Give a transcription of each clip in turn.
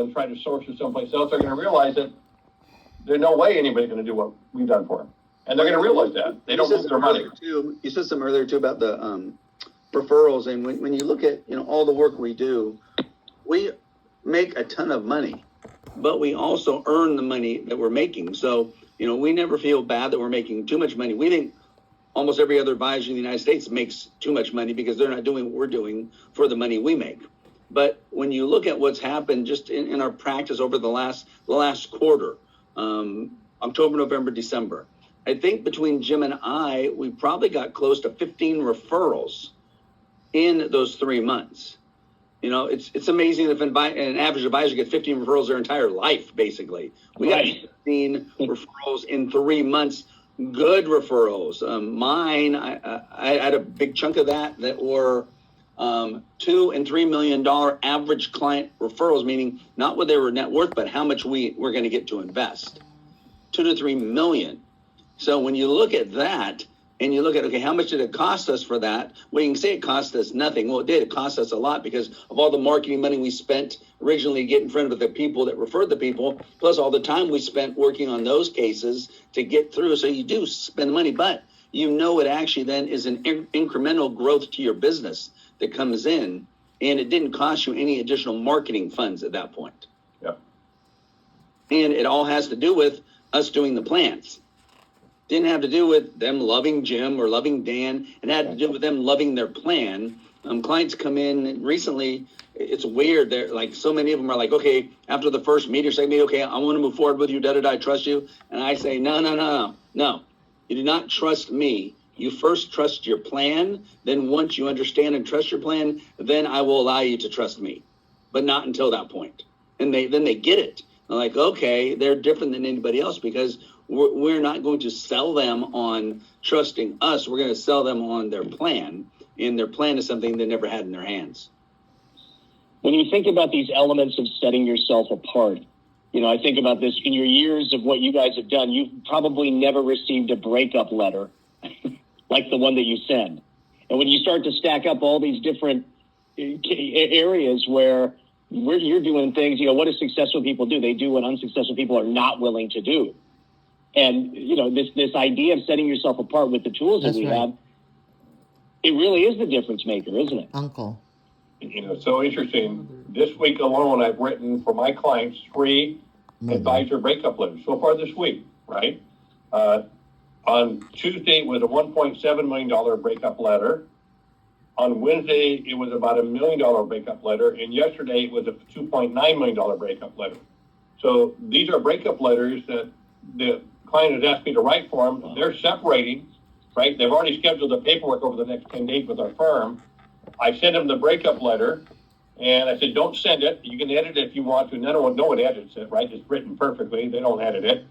and try to source it someplace else, they're going to realize that there's no way anybody's going to do what we've done for them. And they're going to realize that. They don't move their money. You said something earlier, too, about the referrals. And when you look at, all the work we do, we make a ton of money, but we also earn the money that we're making. So, we never feel bad that we're making too much money. We think almost every other advisor in the United States makes too much money because they're not doing what we're doing for the money we make. But when you look at what's happened just in our practice over the last quarter, October, November, December, I think between Jim and I, we probably got close to 15 referrals in those 3 months. It's amazing if an average advisor gets 15 referrals their entire life, basically. We got 15 referrals in 3 months, good referrals. Mine, I had a big chunk of that were $2 and $3 million average client referrals, meaning not what they were net worth, but how much we're going to get to invest. 2 to 3 million. So when you look at that and you look at, okay, how much did it cost us for that? Well, you can say it cost us nothing. Well, it did. It cost us a lot because of all the marketing money we spent originally to get in front of the people that referred the people, plus all the time we spent working on those cases to get through. So you do spend money, but it actually then is an incremental growth to your business that comes in, and it didn't cost you any additional marketing funds at that point. Yeah. And it all has to do with us doing the plans. Didn't have to do with them loving Jim or loving Dan. It had to do with them loving their plan. Clients come in recently. It's weird. They're like, so many of them are like, okay, after the first meeting, second meeting, okay, I want to move forward with you. I trust you. And I say, no. You do not trust me. You first trust your plan. Then once you understand and trust your plan, then I will allow you to trust me, but not until that point. And then they get it. They're like, okay, they're different than anybody else because we're not going to sell them on trusting us. We're going to sell them on their plan, and their plan is something they never had in their hands. When you think about these elements of setting yourself apart, I think about this in your years of what you guys have done. You've probably never received a breakup letter like the one that you send. And when you start to stack up all these different areas where you're doing things, what do successful people do? They do what unsuccessful people are not willing to do. And, this idea of setting yourself apart with the tools that we have, it really is the difference maker, isn't it? Uncle. So interesting. This week alone, I've written for my clients 3 advisor breakup letters so far this week, right? On Tuesday, it was a $1.7 million breakup letter. On Wednesday, it was about $1 million breakup letter. And yesterday, it was a $2.9 million breakup letter. So these are breakup letters that the client has asked me to write for them. They're separating, right? They've already scheduled the paperwork over the next 10 days with our firm. I sent them the breakup letter, and I said, don't send it. You can edit it if you want to. No one edits it, right? It's written perfectly. They don't edit it.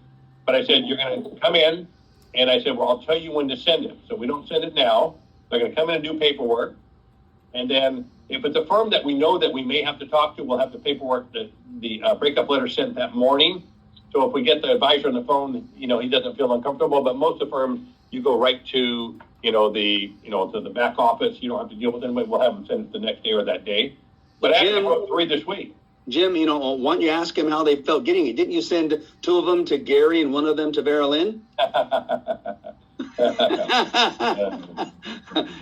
But I said, you're going to come in, and I said, well, I'll tell you when to send it. So we don't send it now. They're going to come in and do paperwork. And then if it's a firm that we know that we may have to talk to, we'll have the paperwork, the breakup letter sent that morning. So if we get the advisor on the phone, he doesn't feel uncomfortable. But most of the firms, you go right to, to the back office. You don't have to deal with anybody. We'll have them send it the next day or that day. But I actually wrote 3 this week. Jim, why don't you ask him how they felt getting it? Didn't you send 2 of them to Gary and 1 of them to Vera Lynn?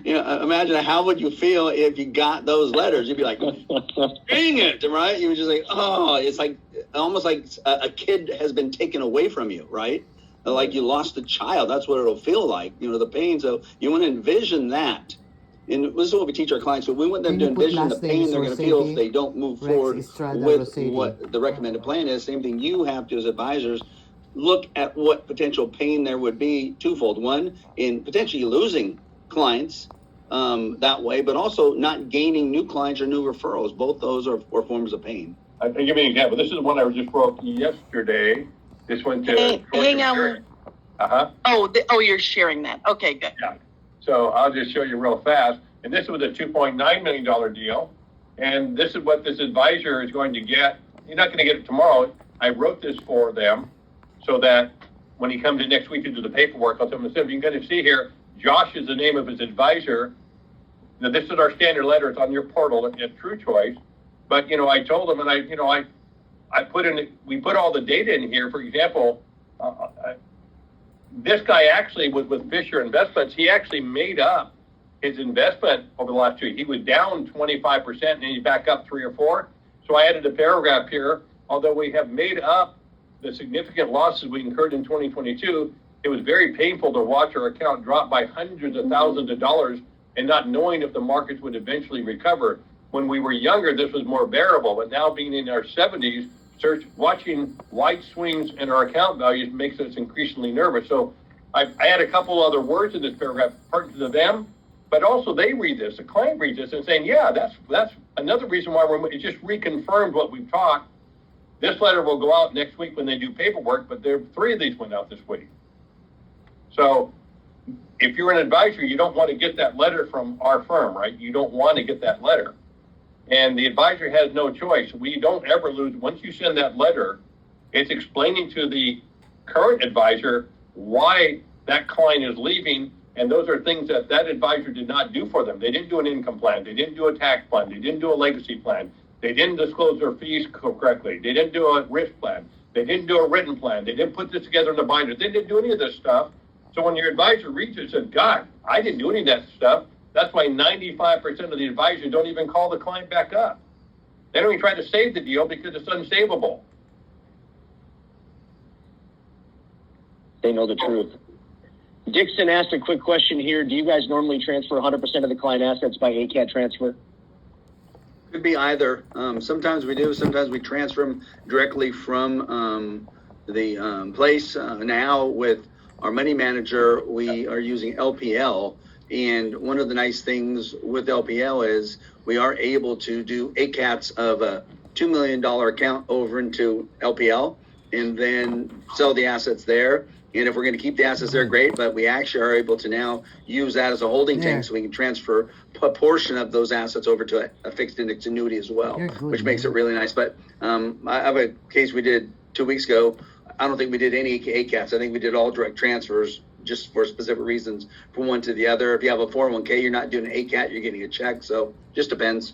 Imagine how would you feel if you got those letters? You'd be like, dang it, right? You were just like, oh, it's like almost like a kid has been taken away from you, right? Like you lost a child. That's what it'll feel like, the pain. So you want to envision that. And this is what we teach our clients. So we want them to envision the pain they're going to feel if they don't move forward with what the recommended plan is. Same thing you have to as advisors. Look at what potential pain there would be twofold. One, in potentially losing clients that way, but also not gaining new clients or new referrals. Both those are forms of pain. I can give you an example. This is the one I just wrote yesterday. This went to... Hang on. Uh-huh. You're sharing that. Okay, good. Yeah. So I'll just show you real fast. And this was a $2.9 million deal. And this is what this advisor is going to get. You're not going to get it tomorrow. I wrote this for them so that when he comes in next week to do the paperwork, I'll tell him, you're going to see here, Josh is the name of his advisor. Now, this is our standard letter. It's on your portal at TruChoice. But, I told him, and we put all the data in here. For example, this guy actually was with Fisher Investments. He actually made up his investment over the last 2 years. He was down 25% and he's back up 3 or 4. So I added a paragraph here. Although we have made up the significant losses we incurred in 2022, it was very painful to watch our account drop by hundreds of thousands of dollars and not knowing if the markets would eventually recover. When we were younger, this was more bearable, but now being in our 70s, watching wide swings in our account values makes us increasingly nervous. So I add a couple other words in this paragraph pertinent to them, but also they read this, the client reads this and saying, yeah, that's another reason why it just reconfirmed what we've talked. This letter will go out next week when they do paperwork, but 3 of these went out this week. So if you're an advisor, you don't want to get that letter from our firm, right? You don't want to get that letter. And the advisor has no choice. We don't ever lose. Once you send that letter, it's explaining to the current advisor why that client is leaving. And those are things that advisor did not do for them. They didn't do an income plan. They didn't do a tax plan. They didn't do a legacy plan. They didn't disclose their fees correctly. They didn't do a risk plan. They didn't do a written plan. They didn't put this together in a binder. They didn't do any of this stuff. So when your advisor reads it and says, God, I didn't do any of that stuff. That's why 95% of the advisors don't even call the client back up. They don't even try to save the deal because it's unsavable. They know the truth. Dixon asked a quick question here. Do you guys normally transfer 100% of the client assets by ACAT transfer? Could be either. Sometimes we do. Sometimes we transfer them directly from the place. Now with our money manager, we are using LPL. And one of the nice things with LPL is we are able to do ACATs of a $2 million account over into LPL and then sell the assets there. And if we're going to keep the assets there, great. But we actually are able to now use that as a holding tank so we can transfer a portion of those assets over to a fixed index annuity as well, which makes it really nice. But I have a case we did 2 weeks ago. I don't think we did any ACATs. I think we did all direct transfers just for specific reasons from one to the other. If you have a 401k, you're not doing an ACAT, you're getting a check. So just depends.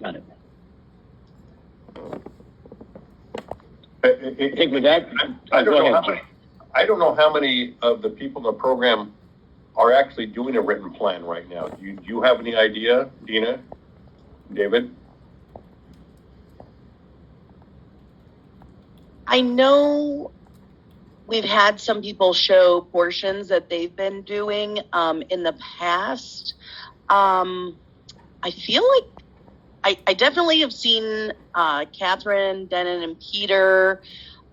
Got it. I think with that, I don't know how many of the people in the program are actually doing a written plan right now. Do you have any idea, Dina, David? I know we've had some people show portions that they've been doing in the past. I feel like I definitely have seen Catherine, Denon, and Peter,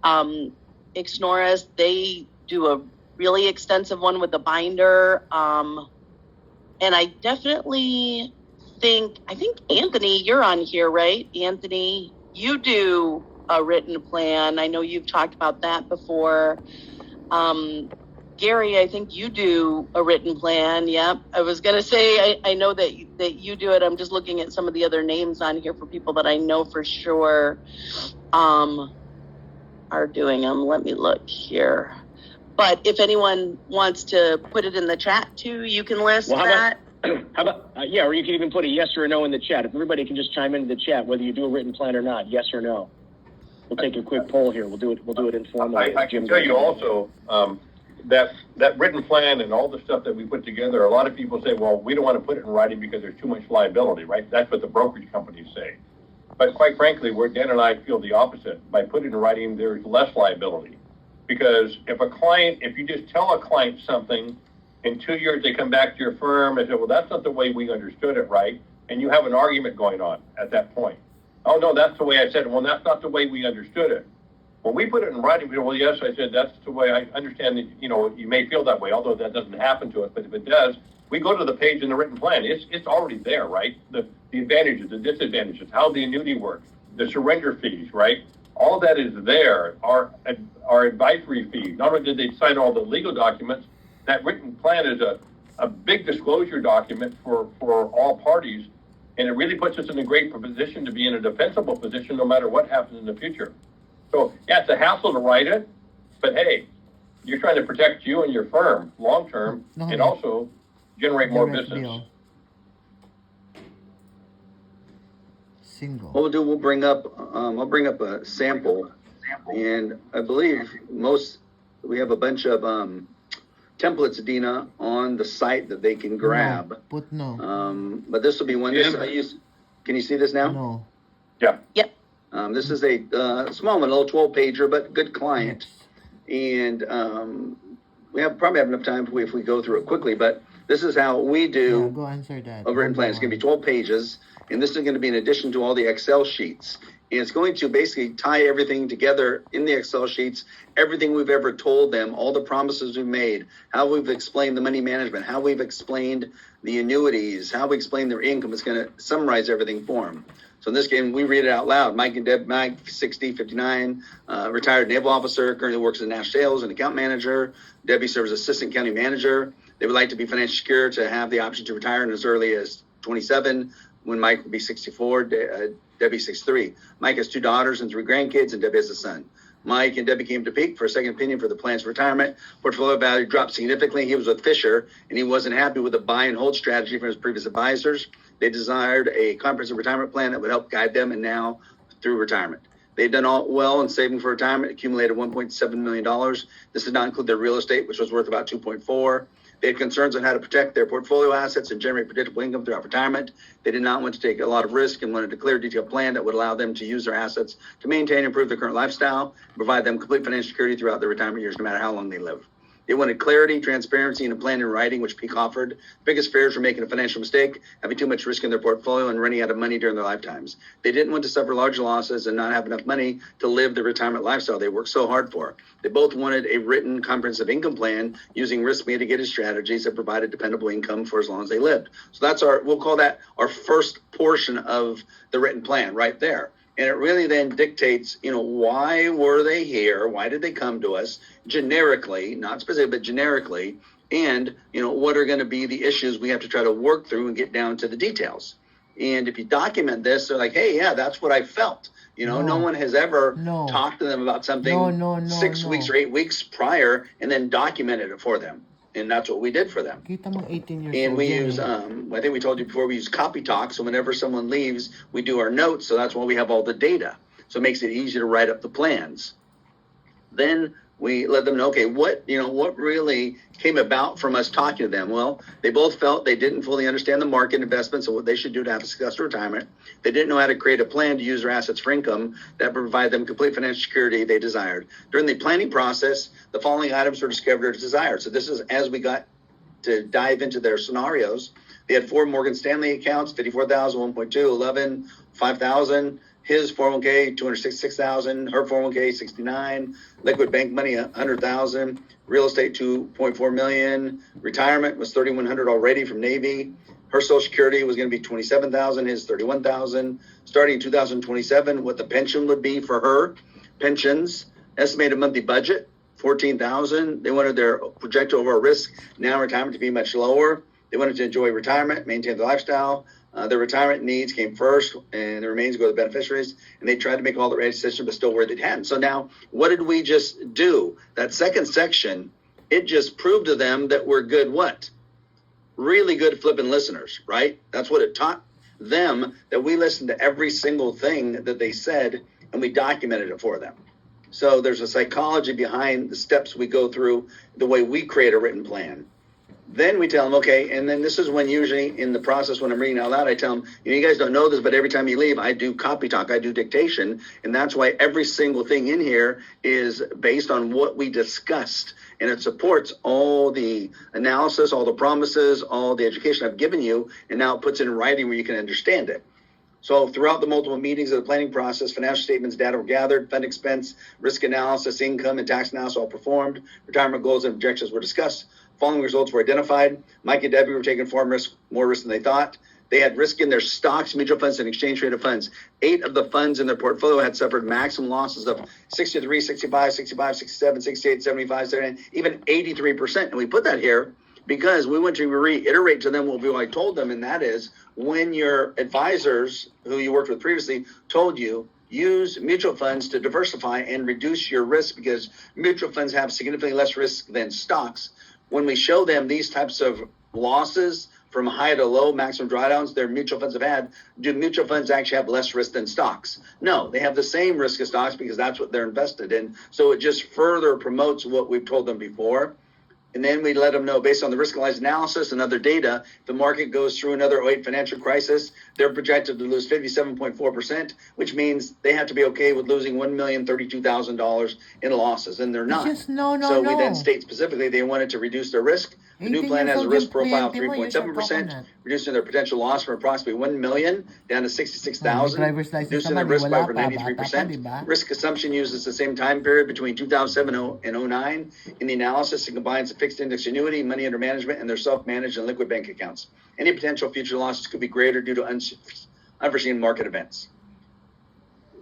Ixnoras. They do a really extensive one with the binder. And I definitely think Anthony, you're on here, right? Anthony, you do a written plan. I know you've talked about that before. Gary, I think you do a written plan. Yep. I was going to say, I know that you do it. I'm just looking at some of the other names on here for people that I know for sure are doing them. Let me look here. But if anyone wants to put it in the chat too, you can list that. How about, or you can even put a yes or a no in the chat. If everybody can just chime into the chat, whether you do a written plan or not, yes or no. We'll take a quick poll here. We'll do it informally. I can tell you also that written plan and all the stuff that we put together, a lot of people say, well, we don't want to put it in writing because there's too much liability, right? That's what the brokerage companies say. But quite frankly, Dan and I feel the opposite. By putting it in writing, there's less liability. Because if you just tell a client something, in 2 years they come back to your firm and say, well, that's not the way we understood it, right? And you have an argument going on at that point. Oh, no, that's the way I said it. Well, that's not the way we understood it. When we put it in writing, we go, well, yes, I said that's the way I understand that, you may feel that way, although that doesn't happen to us. But if it does, we go to the page in the written plan. It's already there, right? The advantages, the disadvantages, how the annuity works, the surrender fees, right? All that is there. Our advisory fees. Not only did they sign all the legal documents, that written plan is a big disclosure document for all parties. And it really puts us in a great position to be in a defensible position no matter what happens in the future. So, yeah, it's a hassle to write it, but hey, you're trying to protect you and your firm long term and also generate more business. What we'll do, we'll bring up, I'll bring up a sample, and I believe we have a bunch of templates, Dina, on the site that they can grab. No. But this will be one. Can you see this now? No. Yeah. Yep. This is a small one, a little 12-pager, but good client. And we probably have enough time if we go through it quickly, but this is how we do Yeah, go answer that. a written plan. It's going to be 12 pages, and this is going to be in addition to all the Excel sheets. And it's going to basically tie everything together in the Excel sheets, everything we've ever told them, all the promises we've made, how we've explained the money management, how we've explained the annuities, how we explain their income. It's going to summarize everything for them. So in this game, we read it out loud. Mike and Deb, Mike, 60, 59, retired naval officer, currently works as national sales and account manager. Debbie serves as assistant county manager. They would like to be financially secure to have the option to retire in as early as 27, when Mike will be 64, Debbie 63. Mike has 2 daughters and 3 grandkids, and Debbie has a son. Mike and Debbie came to Peak for a second opinion for the plan's retirement. Portfolio value dropped significantly. He was with Fisher, and he wasn't happy with the buy and hold strategy from his previous advisors. They desired a comprehensive retirement plan that would help guide them and now through retirement. They've done all well in saving for retirement, accumulated $1.7 million. This did not include their real estate, which was worth about 2.4. They had concerns on how to protect their portfolio assets and generate predictable income throughout retirement. They did not want to take a lot of risk and wanted a clear, detailed plan that would allow them to use their assets to maintain and improve their current lifestyle, and provide them complete financial security throughout their retirement years, no matter how long they live. They wanted clarity, transparency, and a plan in writing, which Peak offered. The biggest fears were making a financial mistake, having too much risk in their portfolio, and running out of money during their lifetimes. They didn't want to suffer large losses and not have enough money to live the retirement lifestyle they worked so hard for. They both wanted a written comprehensive income plan using risk mitigated strategies that provided dependable income for as long as they lived. So we'll call that our first portion of the written plan right there. And it really then dictates, why were they here? Why did they come to us generically, not specific, but generically? And, what are going to be the issues we have to try to work through and get down to the details? And if you document this, they're like, hey, yeah, that's what I felt. No one has ever talked to them about something 6 weeks or 8 weeks prior and then documented it for them. And that's what we did for them. Kita mo 18 years And old we yan use, eh. I think we told you before, we use copy talk. So whenever someone leaves, we do our notes. So that's why we have all the data. So it makes it easier to write up the plans. Then we let them know, okay, what really came about from us talking to them? Well, they both felt they didn't fully understand the market investments and what they should do to have a successful retirement. They didn't know how to create a plan to use their assets for income that would provide them complete financial security they desired. During the planning process, the following items were discovered as desired. So this is as we got to dive into their scenarios. They had 4 Morgan Stanley accounts, 54,000, 1.2, 11, 5,000. His 401k, 266,000. Her 401k, 69. Liquid bank money, 100,000. Real estate, 2.4 million. Retirement was 3,100 already from Navy. Her Social Security was going to be 27,000. His 31,000. Starting in 2027, what the pension would be for her. Pensions, estimated monthly budget, 14,000. They wanted their projected overall risk now retirement to be much lower. They wanted to enjoy retirement, maintain their lifestyle. Their retirement needs came first, and the remains go to the beneficiaries. And they tried to make all the right decisions, but still where they hadn't. So now, what did we just do? That second section, it just proved to them that we're good what? Really good flipping listeners, right? That's what it taught them, that we listened to every single thing that they said, and we documented it for them. So there's a psychology behind the steps we go through, the way we create a written plan. Then we tell them, okay, and then this is when usually in the process when I'm reading out loud, I tell them, you guys don't know this, but every time you leave, I do copy talk, I do dictation, and that's why every single thing in here is based on what we discussed, and it supports all the analysis, all the promises, all the education I've given you, and now it puts it in writing where you can understand it. So throughout the multiple meetings of the planning process, financial statements, data were gathered, fund expense, risk analysis, income, and tax analysis all performed. Retirement goals and objectives were discussed. Following results were identified. Mike and Debbie were taking more risk than they thought. They had risk in their stocks, mutual funds, and exchange traded funds. 8 of the funds in their portfolio had suffered maximum losses of 63, 65, 65, 67, 68, 75, 79, even 83%. And we put that here because we want to reiterate to them what we already told them, and that is when your advisors who you worked with previously told you, use mutual funds to diversify and reduce your risk because mutual funds have significantly less risk than stocks. When we show them these types of losses from high to low, maximum drawdowns their mutual funds have had, do mutual funds actually have less risk than stocks? No, they have the same risk as stocks because that's what they're invested in. So it just further promotes what we've told them before. And then we let them know, based on the risk analysis and other data, if the market goes through another 08 financial crisis, they're projected to lose 57.4%, which means they have to be okay with losing $1,032,000 in losses, and they're not. Just no. We then state specifically they wanted to reduce their risk. The new 18 plan years has a old risk yung profile of kliyente mo, yung sa 3.7%, coconut. reducing their potential loss from approximately $1 million down to $66,000, driver's license reducing their naman, risk by wala over pa, bata pa, 93%. diba? Risk assumption uses the same time period between 2007 and 09. In the analysis, it combines the fixed index annuity, money under management, and their self-managed and liquid bank accounts. Any potential future losses could be greater due to unforeseen market events.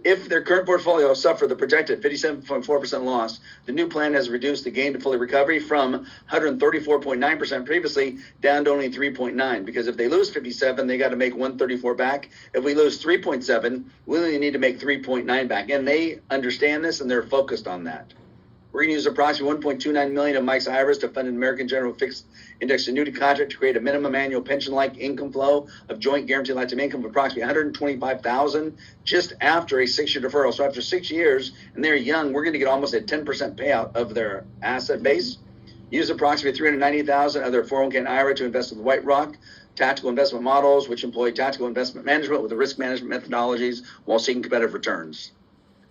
If their current portfolio suffered the projected 57.4% loss, the new plan has reduced the gain to fully recovery from 134.9% previously down to only 3.9%. Because if they lose 57, they got to make 134 back. If we lose 3.7, we only need to make 3.9 back. And they understand this and they're focused on that. We're going to use approximately $1.29 million of Mike's IRAs to fund an American General fixed index annuity contract to create a minimum annual pension-like income flow of joint guaranteed lifetime income of approximately $125,000 just after a 6-year deferral. So after 6 years, and they're young, we're going to get almost a 10% payout of their asset base. Use approximately $390,000 of their 401k and IRA to invest in White Rock tactical investment models, which employ tactical investment management with the risk management methodologies while seeking competitive returns.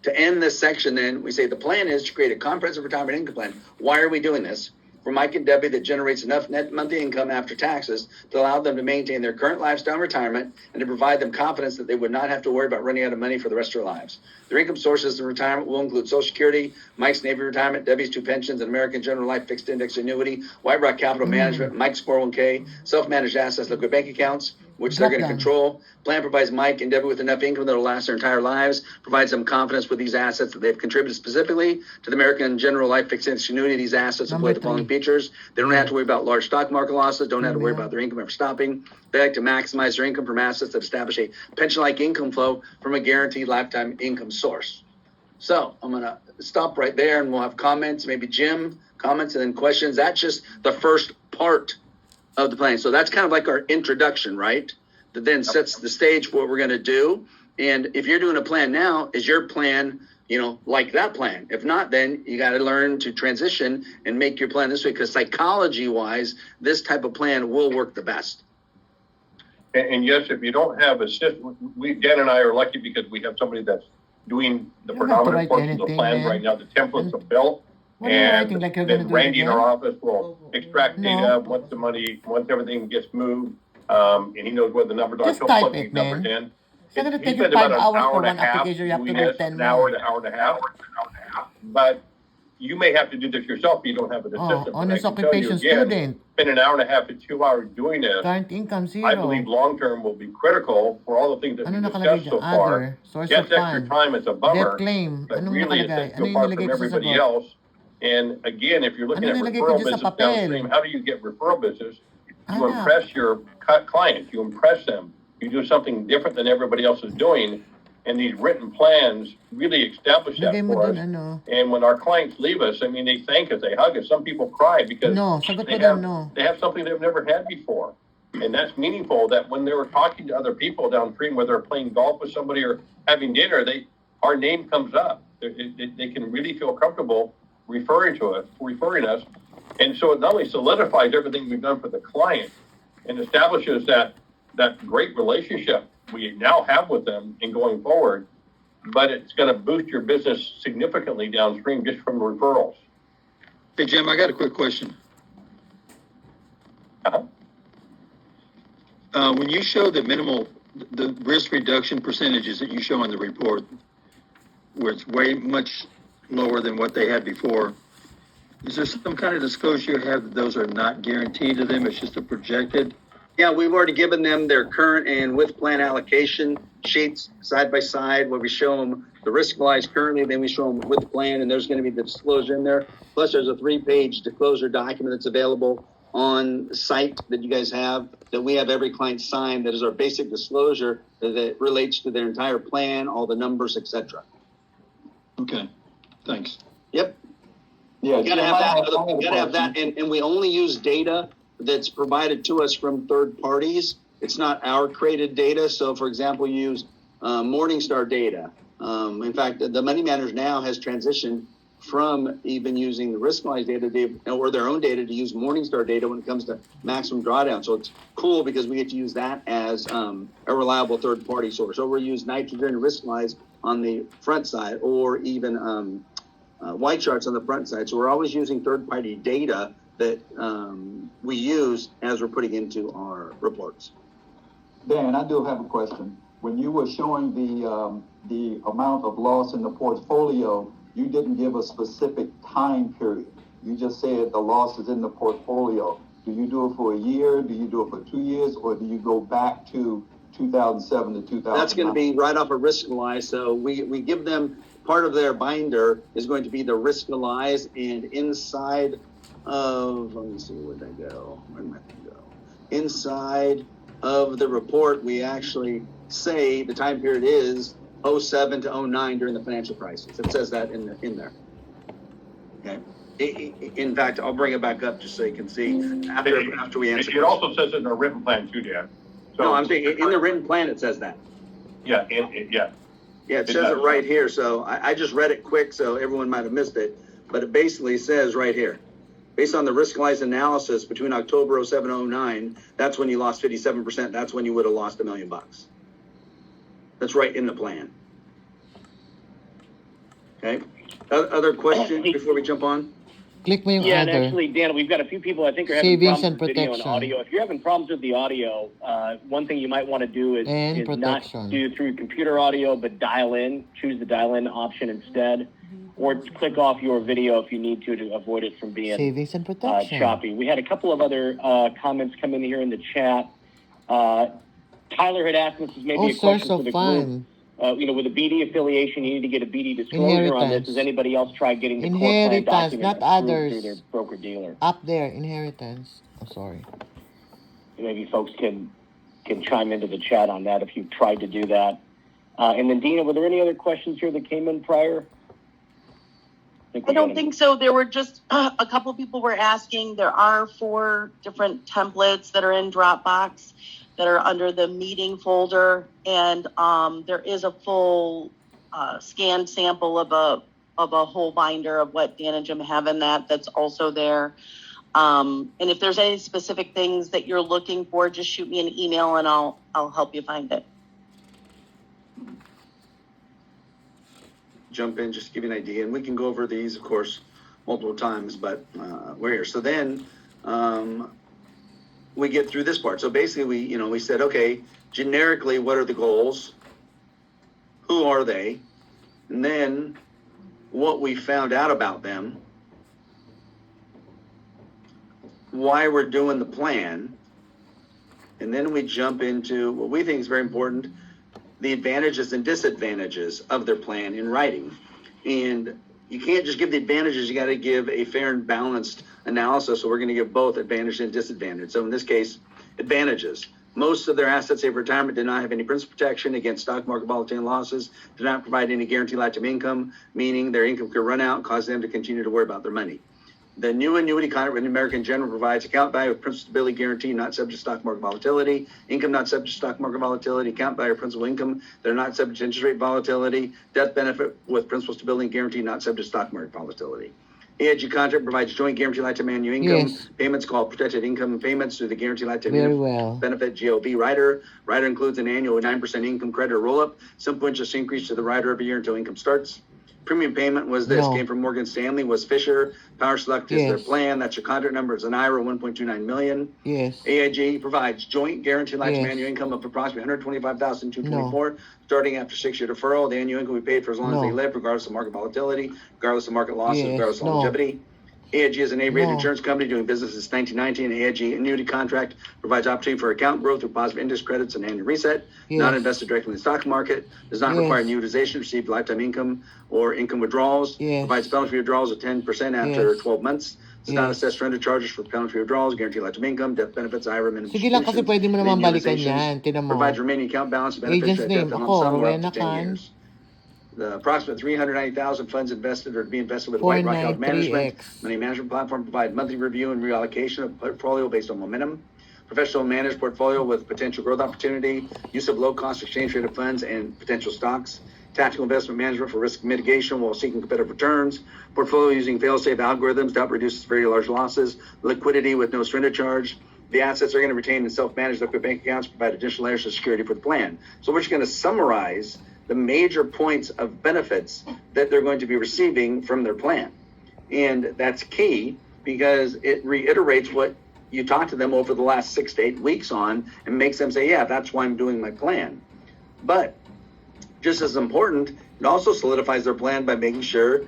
To end this section, then, we say the plan is to create a comprehensive retirement income plan. Why are we doing this? For Mike and Debbie, that generates enough net monthly income after taxes to allow them to maintain their current lifestyle in retirement and to provide them confidence that they would not have to worry about running out of money for the rest of their lives. Their income sources in retirement will include Social Security, Mike's Navy retirement, Debbie's 2 pensions, an American General Life fixed index annuity, White Rock Capital Management, Mike's 401k, self-managed assets, liquid bank accounts, which they're going to control. Plan provides Mike and Debbie with enough income that will last their entire lives, provides them confidence with these assets that they've contributed specifically to the American General Life fixed index annuity. These assets employ the following features. They don't have to worry about large stock market losses, don't have to worry about their income ever stopping. They like to maximize their income from assets that establish a pension-like income flow from a guaranteed lifetime income source. So I'm going to stop right there and we'll have comments, maybe Jim, comments and then questions. That's just the first part of the plan. So that's kind of like our introduction, right? That then sets the stage for what we're going to do. And if you're doing a plan now, is your plan, like that plan? If not, then you got to learn to transition and make your plan this way, because psychology-wise, this type of plan will work the best. And yes, if you don't have a system, Dan and I are lucky because we have somebody that's doing the You don't have to predominant write portion of the anything, plan man. right now. The templates are built. What are you And writing? Like you're gonna then do it Randy in our again? office will extract No. data once the money, once everything gets moved, and he knows where the numbers are. Just He'll type plug it, these numbers man. in. It's not gonna He take you spends 5 about an hours hour for and a one half application. You have to doing do this, 10 an hour more. to hour and a half. But you may have to do this yourself if you don't have an assistant. But I Honest can tell you occupation again, student. spend an hour and a half to 2 hours doing this. Current income I believe zero. long-term will be critical for all the things that Ano we nakalagay discussed so dyan? far. Other. Source Yes, of extra fund. time is a Debt bummer, claim. but Anong really it nakalagay? sets Ano you yung apart nilagay from ko sa everybody sagot? else. And again, if you're looking Ano at nilagay ko referral dyan sa business downstream, papel? how do you get referral business? You Anak. impress your clients, you impress them. You do something different than everybody else is doing. And these written plans really establish that Lagay mo for dun, us. ano? And when our clients leave us, I mean, they thank us, they hug us. Some people cry because No, sagot they mo dun, have, no. they have something they've never had before. And that's meaningful that when they were talking to other people downstream, whether they're playing golf with somebody or having dinner, our name comes up. They can really feel comfortable referring us. And so it not only solidifies everything we've done for the client and establishes that great relationship we now have with them and going forward, but it's going to boost your business significantly downstream just from referrals. Hey, Jim, I got a quick question. When you show the risk reduction percentages that you show in the report, where it's way much lower than what they had before, is there some kind of disclosure you have that those are not guaranteed to them? It's just a projected? Yeah, we've already given them their current and with plan allocation sheets side by side where we show them the risk lies currently, then we show them with the plan, and there's going to be the disclosure in there. Plus, there's a 3-page disclosure document that's available on the site that you guys have, that we have every client sign, that is our basic disclosure that relates to their entire plan, all the numbers, etc. Okay, thanks. Yep. Yeah, You gotta have that, and we only use data that's provided to us from third parties. It's not our created data. So, for example, use Morningstar data. In fact, the money managers now has transitioned from even using the risk-wise data or their own data to use Morningstar data when it comes to maximum drawdown. So it's cool because we get to use that as a reliable third-party source. Or we use nitrogen risk-wise on the front side, or even white charts on the front side. So we're always using third-party data that we use as we're putting into our reports. Dan, I do have a question. When you were showing the amount of loss in the portfolio, you didn't give a specific time period. You just said the loss is in the portfolio. Do you do it for a year? Do you do it for 2 years? Or do you go back to 2007 to 2009? That's going to be right off of Riskalyze. So we give them, part of their binder is going to be the Riskalyze, and inside of, let me see, where'd I go? Where'd my thing go? Inside of the report, we actually say the time period is 07 to 09 during the financial crisis. It says that in there. Okay. In fact, I'll bring it back up just so you can see after we answer. It also says it in our written plan too, Dan. So, no, I'm saying in the written plan it says that. Yeah, Yeah, it says it right here. So I just read it quick, so everyone might have missed it. But it basically says right here, based on the Riskalyze analysis between October 07 and 09, that's when you lost 57%. That's when you would have lost $1 million. That's right in the plan. Okay. Other questions before we jump on? Click mo yung Yeah, and other. actually, Dan, we've got a few people I think are having Savings problems and with video and protection. audio. If you're having problems with the audio, one thing you might want to do is not protection. do through computer audio, but dial in. Choose the dial in option instead, or click off your video if you need to avoid it from being Savings and protection. choppy. We had a couple of other comments come in here in the chat. Tyler had asked, this is maybe a question for the group. With a BD affiliation, you need to get a BD disclosure on this. Has anybody else tried getting the core plan Inheritance, document not approved others. through their broker dealer? Up there, inheritance. I'm sorry. Maybe folks can chime into the chat on that if you've tried to do that. And then Dina, were there any other questions here that came in prior? I don't think so. There were just a couple people were asking. There are 4 different templates that are in Dropbox that are under the meeting folder, and there is a full scanned sample of a whole binder of what Dan and Jim have in that's also there. And if there's any specific things that you're looking for, just shoot me an email and I'll help you find it. Jump in just to give you an idea, and we can go over these, of course, multiple times, but we're here. So then we get through this part. So basically, we said, okay, generically, what are the goals? Who are they? And then what we found out about them, why we're doing the plan, and then we jump into what we think is very important, the advantages and disadvantages of their plan in writing. And you can't just give the advantages, you got to give a fair and balanced analysis. So we're going to give both advantage and disadvantage. So in this case, advantages. Most of their assets saved retirement did not have any principal protection against stock market volatility and losses, did not provide any guaranteed lifetime income, meaning their income could run out and cause them to continue to worry about their money. The new annuity contract with American General provides account value with principal stability guarantee not subject to stock market volatility, income not subject to stock market volatility, account value of principal income that are not subject to interest rate volatility, death benefit with principal stability guarantee not subject to stock market volatility. AIG contract provides joint guaranteed lifetime annual income payments called protected income payments through the guaranteed lifetime benefit GOB rider. Rider includes an annual 9% income credit or roll-up, simple interest increase to the rider every year until income starts. Premium payment was this, came from Morgan Stanley, was Fisher. Power Select is their plan. That's your contract number. It's an IRA, 1.29 million. AIG provides joint guaranteed lifetime annual income of approximately $125,224, starting after 6-year deferral. The annual income will be paid for as long as they live, regardless of market volatility, regardless of market losses, regardless of longevity. AIG is an A-rated insurance company doing business since 1919. AIG annuity contract provides opportunity for account growth through positive index credits and annual reset. Not invested directly in the stock market. Does not require annuitization to receive lifetime income or income withdrawals. Provides penalty withdrawals of 10% after 12 months. Does not assess surrender charges for penalty withdrawals, guaranteed lifetime income, death benefits, IRA minimum. Sige lang kasi pwede mo naman balikan yan. Tinan mo. Provides remaining account balance benefits Agent's at name, death and ako, lump sum for up Rowena to 10 Khan. years. The approximate 390,000 funds invested or to be invested with White Rock Wealth Management. 493X. Money management platform provide monthly review and reallocation of portfolio based on momentum. Professional managed portfolio with potential growth opportunity, use of low-cost exchange-traded funds and potential stocks. Tactical investment management for risk mitigation while seeking competitive returns. Portfolio using fail-safe algorithms to help reduce very large losses. Liquidity with no surrender charge. The assets are going to retain and self-managed liquid bank accounts, provide additional layers of security for the plan. So we're just going to summarize the major points of benefits that they're going to be receiving from their plan. And that's key because it reiterates what you talked to them over the last 6 to 8 weeks on and makes them say, yeah, that's why I'm doing my plan. But just as important, it also solidifies their plan by making sure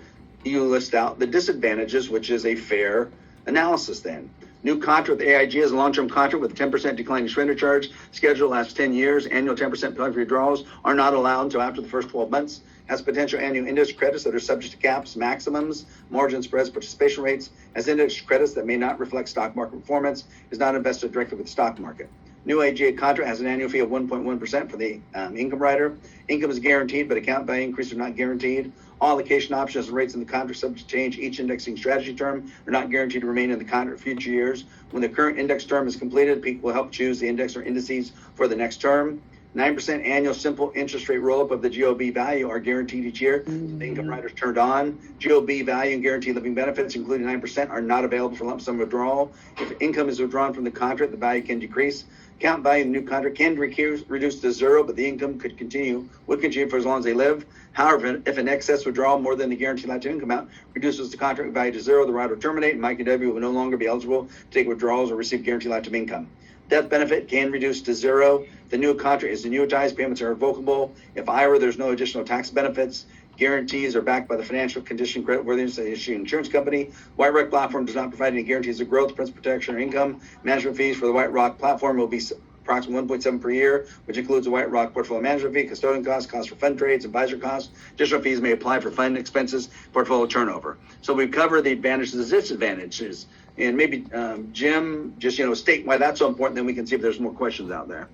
you list out the disadvantages, which is a fair analysis then. New contract with AIG is a long-term contract with a 10% declining surrender charge. Schedule lasts 10 years. Annual 10% penalty withdrawals are not allowed until after the first 12 months. Has potential annual index credits that are subject to caps, maximums, margin spreads, participation rates. Has index credits that may not reflect stock market performance. Is not invested directly with the stock market. New AIG contract has an annual fee of 1.1% for the income rider. Income is guaranteed, but account value increases are not guaranteed. All allocation options and rates in the contract subject to change. Each indexing strategy term are not guaranteed to remain in the contract for future years. When the current index term is completed, people will help choose the index or indices for the next term. 9% annual simple interest rate roll-up of the GOB value are guaranteed each year. The income riders turned on. GOB value and guaranteed living benefits, including 9%, are not available for lump sum withdrawal. If income is withdrawn from the contract, the value can decrease. Account value in the new contract can reduce to zero, but the income would continue for as long as they live. However, if an excess withdrawal more than the guaranteed lifetime income amount reduces the contract value to zero, the rider will terminate, and Mike and W will no longer be eligible to take withdrawals or receive guaranteed lifetime income. Death benefit can reduce to zero. The new contract is annuitized. Payments are revocable. If IRA, there's no additional tax benefits. Guarantees are backed by the financial condition creditworthiness of the issuing insurance company. White Rock platform does not provide any guarantees of growth, principal protection, or income. Management fees for the White Rock platform will be approximately 1.7 per year, which includes the White Rock portfolio management fee, custodian costs, costs for fund trades, advisor costs. Additional fees may apply for fund expenses, portfolio turnover. So we've covered the advantages and disadvantages. And maybe Jim, just state why that's so important. Then we can see if there's more questions out there.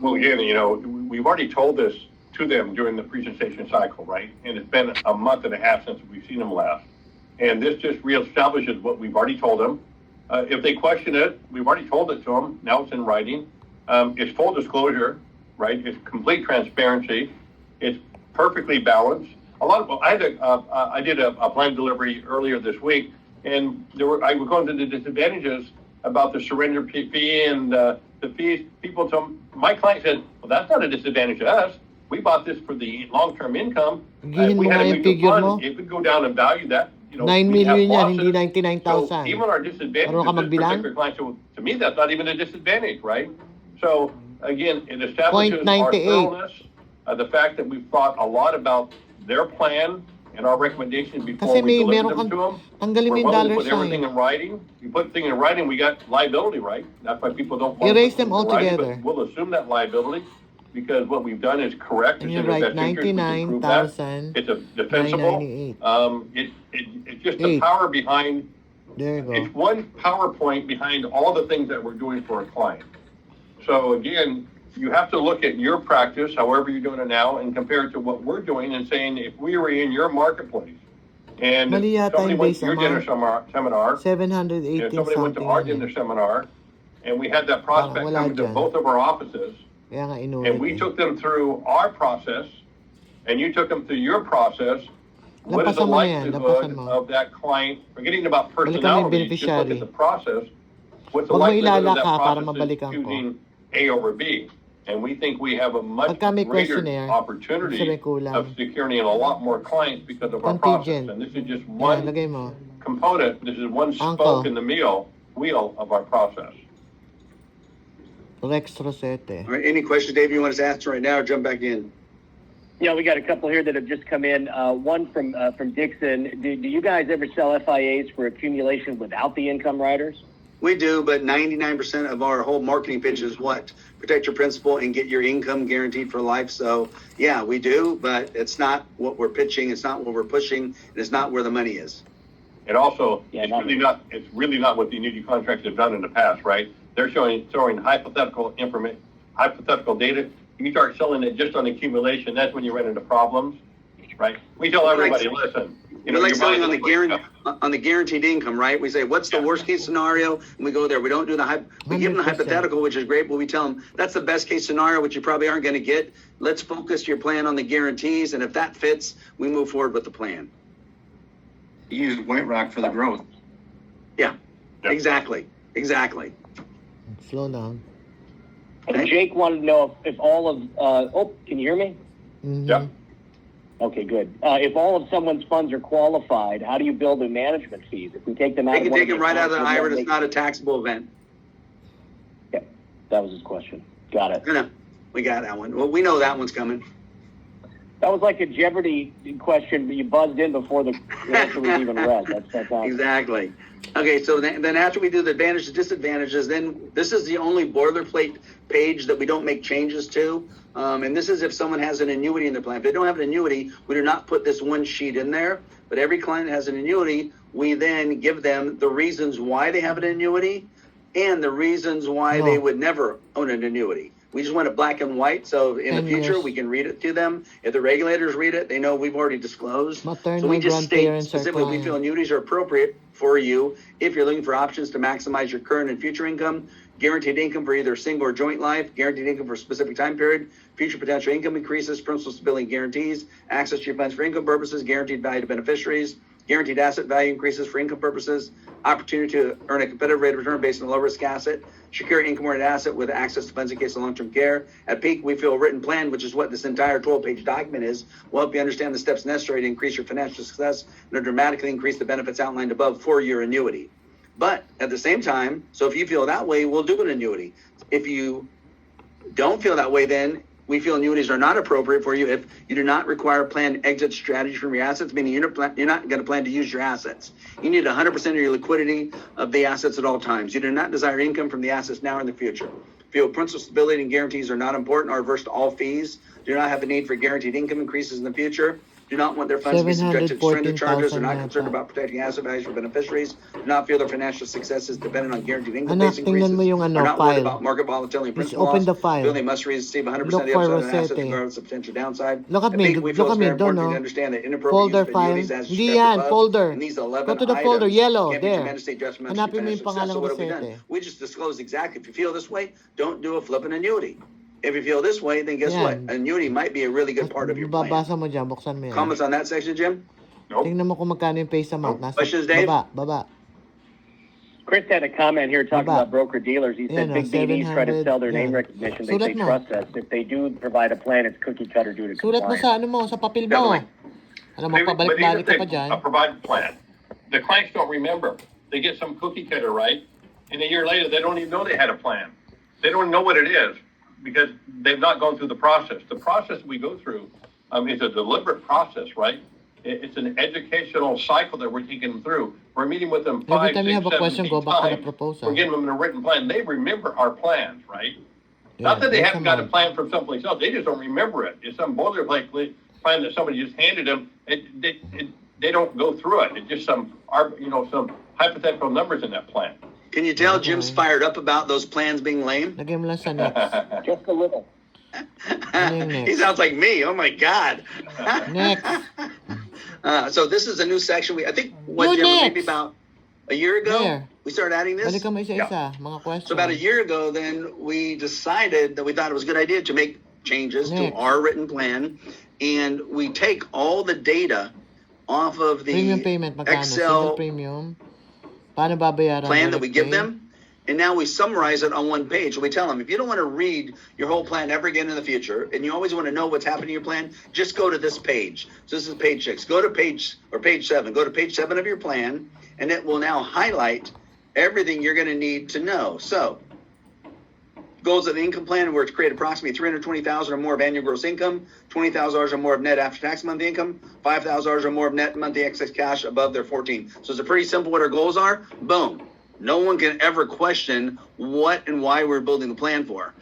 Well, again, we've already told this to them during the presentation cycle, right? And it's been a month and a half since we've seen them last. And this just reestablishes what we've already told them. If they question it, we've already told it to them. Now it's in writing. It's full disclosure, right? It's complete transparency. It's perfectly balanced. I did a plan delivery earlier this week, and I was going through the disadvantages about the surrender fee and the fees. People told me, my client said, well, that's not a disadvantage to us. We bought this for the long-term income. Gihin We mo had nga a yung mutual figure mo. fund. It would go down in value. That 9 we'd have million yan, hindi losses. 99,000. So even our disadvantage Marunong ka of this magbilang? particular client, so to me, that's not even a disadvantage, right? So again, it establishes our 0.98. thoroughness, the fact that we've thought a lot about their plan and our recommendations before Kasi we meron deliver them to them. tanggalin mo We're yung willing to dollar put everything sign. in writing. You put things in writing, we got liability, right? That's why people don't want Erase to put them all in writing, together. but we'll assume that liability because what we've done is correct. And It's you in their write best interest. We can prove that. 99,998. It's defensible. It's just the power behind. There you go. It's one PowerPoint behind all the things that we're doing for a client. So again, you have to look at your practice, however you're doing it now, and compare it to what we're doing and saying, if we were in your marketplace and Mali yata somebody yung went base to your dinner seminar, 718 somebody went to something our yan. dinner seminar, and we had that Parang prospect wala come to dyan. both of our offices, Kaya nga inulit and we took them through our process, and you took them through your process. What is the Lampasan mo na yan, likelihood lampasan mo. of that client, forgetting about Balikan mo yung personality, just look beneficiary. at the process. What's the Huwag mo likelihood ilala of that ka para process mabalikan is ko. choosing A over B? And we think we have a much Pagka may greater questionnaire, opportunity ibig sabihin kulang. of securing a lot more clients because of our process. Contingent. And this is just Yan, one lagay mo. component. This is one Uncle. spoke in the wheel of our process. Rex Rosete. All right, any questions, Dave, you want us to answer right now or jump back in? Yeah, we got a couple here that have just come in. One from Dixon. Do you guys ever sell FIAs for accumulation without the income riders? We do, but 99% of our whole marketing pitch is what? Protect your principal and get your income guaranteed for life. So, yeah, we do, but it's not what we're pitching. It's not what we're pushing. And it's not where the money is. And also, Yeah, it's really not what the annuity contracts have done in the past, right? They're throwing hypothetical data. You start selling it just on accumulation, that's when you run into problems. right? We tell everybody, listen, you know, We're like you're selling buying on the guaranteed income, right? We say, what's the worst case scenario? And we go there. We don't do we give them the 100%. hypothetical, which is great, but we tell them that's the best case scenario, which you probably aren't going to get. Let's focus your plan on the guarantees. And if that fits, we move forward with the plan. You use White Rock for the growth. Yeah, Yep. Exactly. Slow down. And Jake wanted to know if all of, can you hear me? Mhm. Yep. Okay, good. If all of someone's funds are qualified, how do you build in management fees? If we take them out, They can one take of it the right out of the accounts, IRA. then It's not a taxable event. Yeah, that was his question. Got it. No, we got that one. Well, we know that one's coming. That was like a Jeopardy question, but you buzzed in before the answer was even read. That's fantastic. Exactly. Okay, so then after we do the advantages, disadvantages, then this is the only boilerplate page that we don't make changes to. And this is if someone has an annuity in their plan. If they don't have an annuity, we do not put this one sheet in there. But every client has an annuity. We then give them the reasons why they have an annuity and the reasons why they would never own an annuity. We just want it black and white, so in the 10 future years. we can read it to them. If the regulators read it, they know we've already disclosed. Maternal So we just state grandparents are specifically, we client. feel annuities are appropriate for you if you're looking for options to maximize your current and future income, guaranteed income for either single or joint life, guaranteed income for a specific time period, future potential income increases, principal stability guarantees, access to your funds for income purposes, guaranteed value to beneficiaries, guaranteed asset value increases for income purposes, opportunity to earn a competitive rate of return based on a low risk asset, secure income-oriented asset with access to funds in case of long-term care. At peak, we feel a written plan, which is what this entire 12-page document is, will help you understand the steps necessary to increase your financial success and to dramatically increase the benefits outlined above for your annuity. But at the same time, so if you feel that way, we'll do an annuity. If you don't feel that way, then we feel annuities are not appropriate for you if you do not require a planned exit strategy from your assets, meaning you're not going to plan to use your assets. You need 100% of your liquidity of the assets at all times. You do not desire income from the assets now or in the future. Feel principal stability and guarantees are not important or averse to all fees. Do not have a need for guaranteed income increases in the future. Do not want their funds to be subjected to surrender charges. Are not concerned about protecting asset values for beneficiaries. Do not feel their financial success is dependent on guaranteed income-based Anak, tingnan increases. mo yung Are not worried file. about market volatility and Please principal open loss. the file. Feel they must receive 100% of Look the for upside of the assets Rosette. regardless of potential downside. Look at At me. peak, we feel Look it's at me. very important for you Don't to know. understand that inappropriate Folder use of annuities file. as Hindi described yan. above. Folder. And these Go 11 to the folder. items Yellow. can be There. tremendously detrimental to Hanapin your mo yung financial success. So pangalang what have we Rosette. done? We just disclose exactly. If you feel this way, don't do a flipping annuity. If you feel this way, then guess Yan. what? Annuity might be a really good part of your plan. Babasa mo dyan. Buksan mo yan. Comments on that section, Jim? Nope. Tingnan mo kung magkano yung face amount. Nasa Questions, Dave? baba. Chris had a comment here talking Baba. about broker dealers. He said Yan, big BDs try to 700, sell their name yan. recognition. They Sulat say mo. trust us. If they do provide a plan, it's cookie cutter due to Sulat mo compliance. sa ano mo, sa papel mo. Definitely. Alam mo, But even pabalik-balik if ka they pa dyan. provide a plan, the clients don't remember. They get some cookie cutter, right? And a year later, they don't even know they had a plan. They don't know what it is because they've not gone through the process. The process we go through is a deliberate process, right? It's an educational cycle that we're taking them through. We're meeting with them Every 5, time you 6, have a 7, question, 8 go back to the times. proposal. We're getting them in a written plan. They remember our plans, right? Yeah, Not that they face haven't got a amount. plan from someplace else. They just don't remember it. It's some boilerplate plan that somebody just handed them. They don't go through it. It's just some hypothetical numbers in that plan. Can you tell Jim's fired up about those plans being lame? Lagay mo lang sa next. Just a little. yung next? He sounds like me. Oh my God. Next. So this is a new section. I think You Jim, maybe next. about a year ago, There. we started adding this. Balik ka mo isa-isa. Mga question. So about a year ago, then we decided that we thought it was a good idea to make changes to Next. our written plan, and we take all the data off of the Premium payment, magkano? Single Excel premium. Paano babayaran? plan that we give Pay? them, and now we summarize it on one page. We tell them, if you don't want to read your whole plan ever again in the future, and you always want to know what's happening in your plan, just go to this page. So this is page 6. Go to page 7. Go to page 7 of your plan, and it will now highlight everything you're going to need to know. So goals of the income plan were to create approximately $320,000 or more of annual gross income, $20,000 or more of net after-tax monthly income, $5,000 or more of net monthly excess cash above their 14. So it's a pretty simple what our goals are. Boom. No one can ever question what and why we're building the plan for.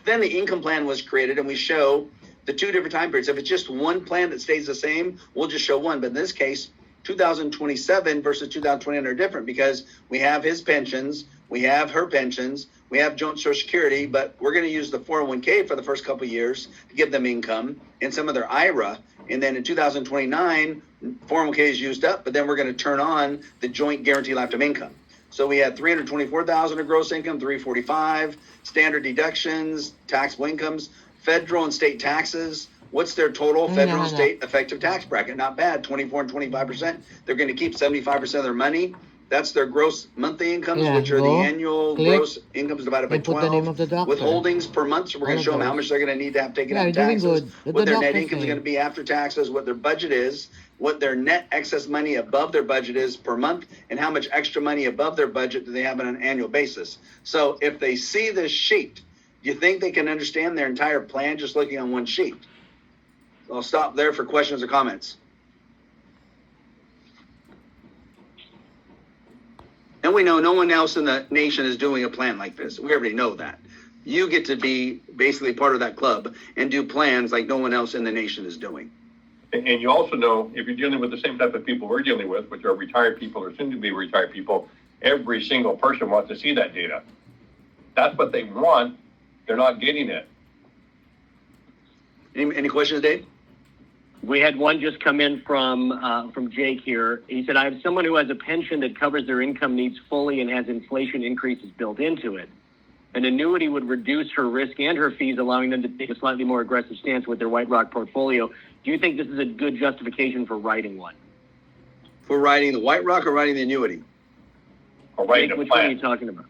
Then the income plan was created, and we show the 2 different time periods. If it's just one plan that stays the same, we'll just show one. But in this case, 2027 versus 2029 are different because we have his pensions, we we have her pensions, we have joint Social Security, but we're going to use the 401k for the first couple of years to give them income and some of their IRA. And then in 2029, 401k is used up, but then we're going to turn on the joint guaranteed lifetime income. So we had 324,000 of gross income, 345, standard deductions, taxable incomes, federal and state taxes. What's their total federal and state effective tax bracket? Not bad, 24 and 25%. They're going to keep 75% of their money. That's their gross monthly incomes, which are the annual gross incomes divided by 12. Withholdings per month, so we're going to show them how much they're going to need to have taken out in taxes, what their net income is going to be after taxes, what their budget is, what their net excess money above their budget is per month, and how much extra money above their budget do they have on an annual basis. So if they see this sheet, do you think they can understand their entire plan just looking on one sheet? I'll stop there for questions or comments. And we know no one else in the nation is doing a plan like this. We already know that. You get to be basically part of that club and do plans like no one else in the nation is doing. And you also know, if you're dealing with the same type of people we're dealing with, which are retired people or soon to be retired people, every single person wants to see that data. That's what they want. They're not getting it. Any questions, Dave? We had one just come in from Jake here. He said, I have someone who has a pension that covers their income needs fully and has inflation increases built into it. An annuity would reduce her risk and her fees, allowing them to take a slightly more aggressive stance with their White Rock portfolio. Do you think this is a good justification for writing one? For writing the White Rock or writing the annuity? Or writing Jake, which one are you talking about?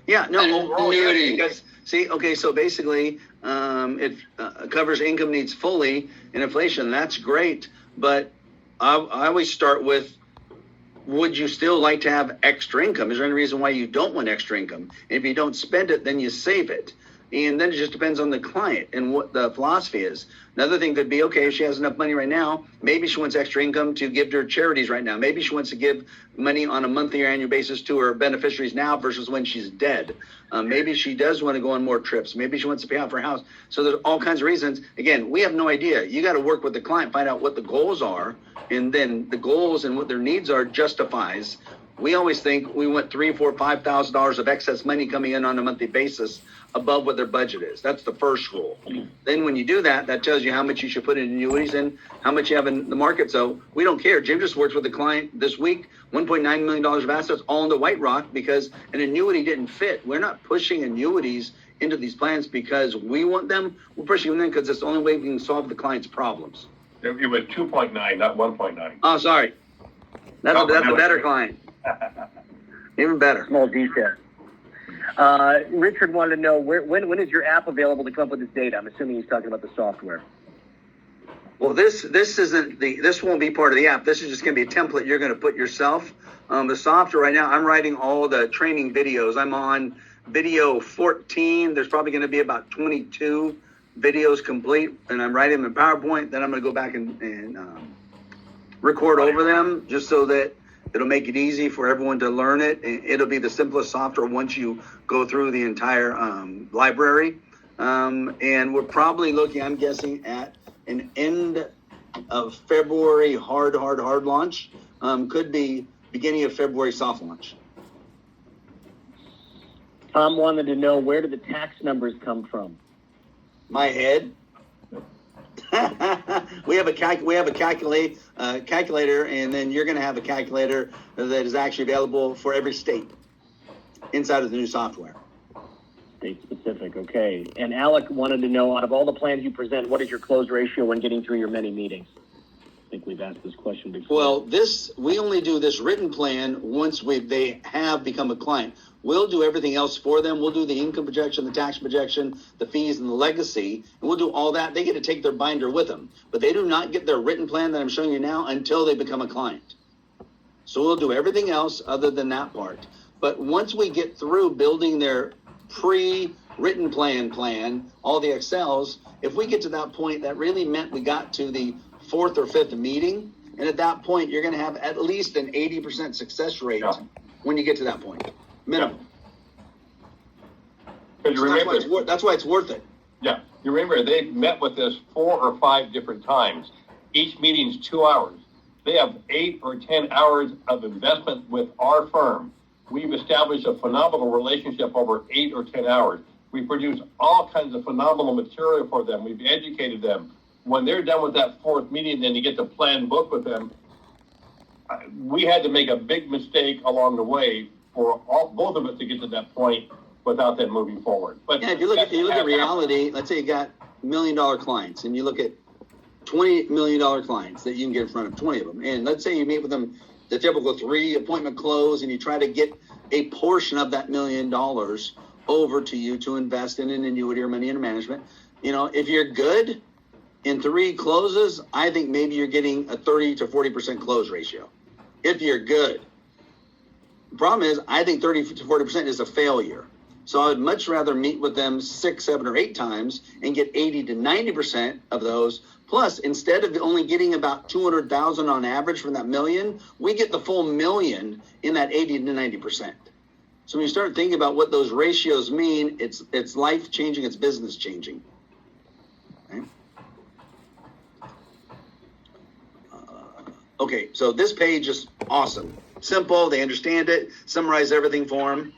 Yeah, no, overall, yeah, because, see, okay, so basically, it covers income needs fully and inflation. That's great, but I always start with, would you still like to have extra income? Is there any reason why you don't want extra income? And if you don't spend it, then you save it. And then it just depends on the client and what the philosophy is. Another thing could be, okay, if she has enough money right now, maybe she wants extra income to give to her charities right now. Maybe she wants to give money on a monthly or annual basis to her beneficiaries now versus when she's dead. Maybe she does want to go on more trips. Maybe she wants to pay off her house. So there's all kinds of reasons. Again, we have no idea. You got to work with the client, find out what the goals are, and then the goals and what their needs are justifies. We always think we want $3,000, $4,000, $5,000 of excess money coming in on a monthly basis above what their budget is. That's the first rule. Then when you do that, that tells you how much you should put in annuities and how much you have in the market. So we don't care. Jim just worked with a client this week, $1.9 million of assets, all in the White Rock because an annuity didn't fit. We're not pushing annuities into these plans because we want them. We're pushing them because it's the only way we can solve the client's problems. It was 2.9, not 1.9. Oh, sorry. That's a better client. Even better. Small detail. Richard wanted to know when is your app available to come up with this data? I'm assuming he's talking about the software. Well, this won't be part of the app. This is just going to be a template you're going to put yourself. The software right now, I'm writing all the training videos. I'm on video 14. There's probably going to be about 22 videos complete, and I'm writing them in PowerPoint. Then I'm going to go back and record over them just so that it'll make it easy for everyone to learn it. It'll be the simplest software once you go through the entire library. And we're probably looking, I'm guessing, at an end of February hard launch. Could be beginning of February soft launch. Tom wanted to know, where do the tax numbers come from? My head. we have a calculator, and then you're going to have a calculator that is actually available for every state inside of the new software. State specific, okay. And Alec wanted to know, out of all the plans you present, what is your close ratio when getting through your many meetings? I think we've asked this question before. Well, we only do this written plan once they have become a client. We'll do everything else for them. We'll do the income projection, the tax projection, the fees, and the legacy, and we'll do all that. They get to take their binder with them, but they do not get their written plan that I'm showing you now until they become a client. So we'll do everything else other than that part. But once we get through building their pre-written plan, all the Excels, if we get to that point, that really meant we got to the 4th or 5th meeting, and at that point, you're going to have at least an 80% success rate when you get to that point. Minimum. So that's why it's worth it. Yeah. You remember, they've met with us 4 or 5 different times. Each meeting's 2 hours. They have 8 or 10 hours of investment with our firm. We've established a phenomenal relationship over 8 or 10 hours. We produce all kinds of phenomenal material for them. We've educated them. When they're done with that fourth meeting, then you get the plan book with them. We had to make a big mistake along the way for both of us to get to that point without them moving forward. But yeah, if you look at reality, let's say you got $1 million clients, and you look at $20 million clients that you can get in front of 20 of them, and let's say you meet with them the typical 3 appointment close, and you try to get a portion of that $1 million over to you to invest in an annuity or money under management. You know, if you're good in 3 closes, I think maybe you're getting a 30 to 40% close ratio. If you're good. The problem is, I think 30 to 40% is a failure. So I would much rather meet with them 6, 7, or 8 times and get 80 to 90% of those. Plus, instead of only getting about 200,000 on average from that million, we get the full million in that 80 to 90%. So when you start thinking about what those ratios mean, it's life changing, it's business changing. Okay? Okay, so this page is awesome. Simple, they understand it, summarize everything for them.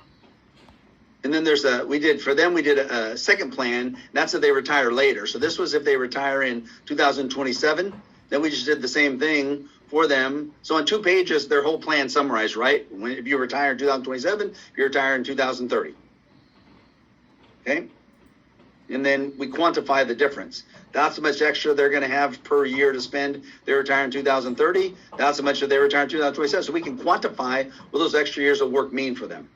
And then we did a second plan. That's if they retire later. So this was if they retire in 2027. Then we just did the same thing for them. So on 2 pages, their whole plan summarized, right? If you retire in 2027, if you retire in 2030. Okay? And then we quantify the difference. That's how much extra they're going to have per year to spend. They retire in 2030. That's how much they retire in 2027. So we can quantify what those extra years of work mean for them.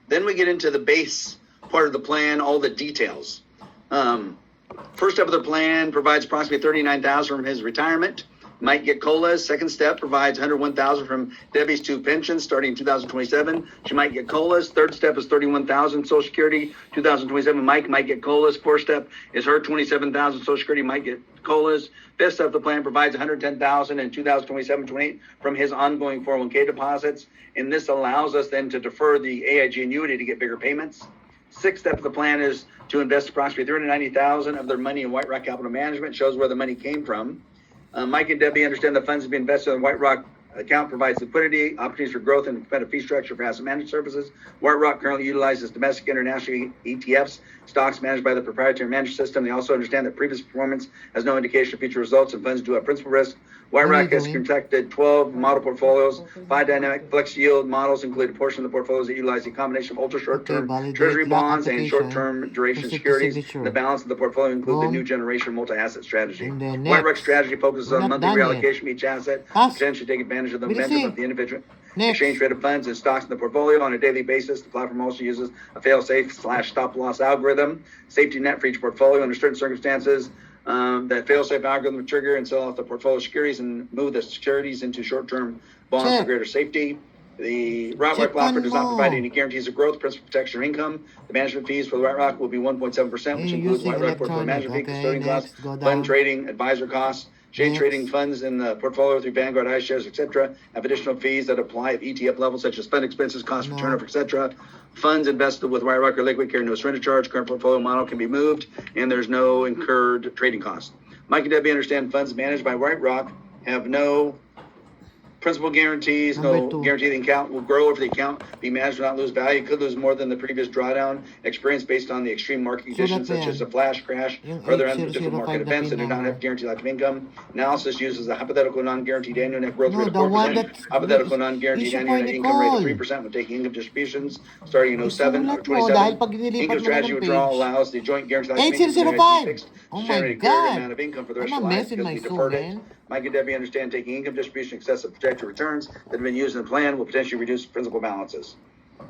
Then we get into the base part of the plan, all the details. First step of the plan provides approximately $39,000 from his retirement. Might get COLAs. Second step provides $101,000 from Debbie's 2 pensions starting in 2027. She might get COLAs. Third step is $31,000 Social Security 2027. Mike might get COLAs. Fourth step is her $27,000 Social Security might get COLAs. Fifth step of the plan provides $110,000 in 2027-28 from his ongoing 401k deposits. And this allows us then to defer the AIG annuity to get bigger payments. Sixth step of the plan is to invest approximately $390,000 of their money in White Rock Capital Management. Shows where the money came from. Mike and Debbie understand the funds to be invested in White Rock account provides liquidity, opportunities for growth, and competitive fee structure for asset management services. White Rock currently utilizes domestic international ETFs, stocks managed by the proprietary management system. They also understand that previous performance has no indication of future results, and funds do have principal risk. White Rock has contracted 12 model portfolios. 5 dynamic flex yield models include a portion of the portfolios that utilize a combination of ultra short-term treasury bonds and short-term duration securities. The balance of the portfolio includes the new generation multi-asset strategy. White Rock strategy focuses on monthly reallocation of each asset, potentially take advantage of the momentum of the individual exchange rate of funds and stocks in the portfolio on a daily basis. The platform also uses a fail-safe/stop-loss algorithm, safety net for each portfolio under certain circumstances. That fail-safe algorithm will trigger and sell off the portfolio securities and move the securities into short-term bonds for greater safety. The White Rock platform does not provide any guarantees of growth, principal protection, or income. The management fees for the White Rock will be 1.7%, which includes White Rock portfolio management fee, custodian costs, fund trading, advisor costs, shade trading funds in the portfolio through Vanguard iShares, etc. Have additional fees that apply at ETF levels, such as fund expenses, cost of turnover, etc. Funds invested with White Rock or liquid carry no surrender charge. Current portfolio model can be moved, and there's no incurred trading costs. Mike and Debbie understand funds managed by White Rock have no principal guarantees, no guarantee the account will grow if the account be managed will not lose value. It could lose more than the previous drawdown experience based on the extreme market conditions such as a flash crash or other unpredictable market events that do not have guaranteed lifetime income. Analysis uses a hypothetical non-guaranteed annual net growth rate of 4%. Hypothetical non-guaranteed annual net income rate of 3% when taking income distributions starting in 07 or 27. Income strategy withdrawal allows the joint guaranteed lifetime income to be fixed to generate a greater amount of income for the rest of your life because we deferred it. Mike and Debbie understand taking income distribution excessive projected returns that have been used in the plan will potentially reduce principal balances.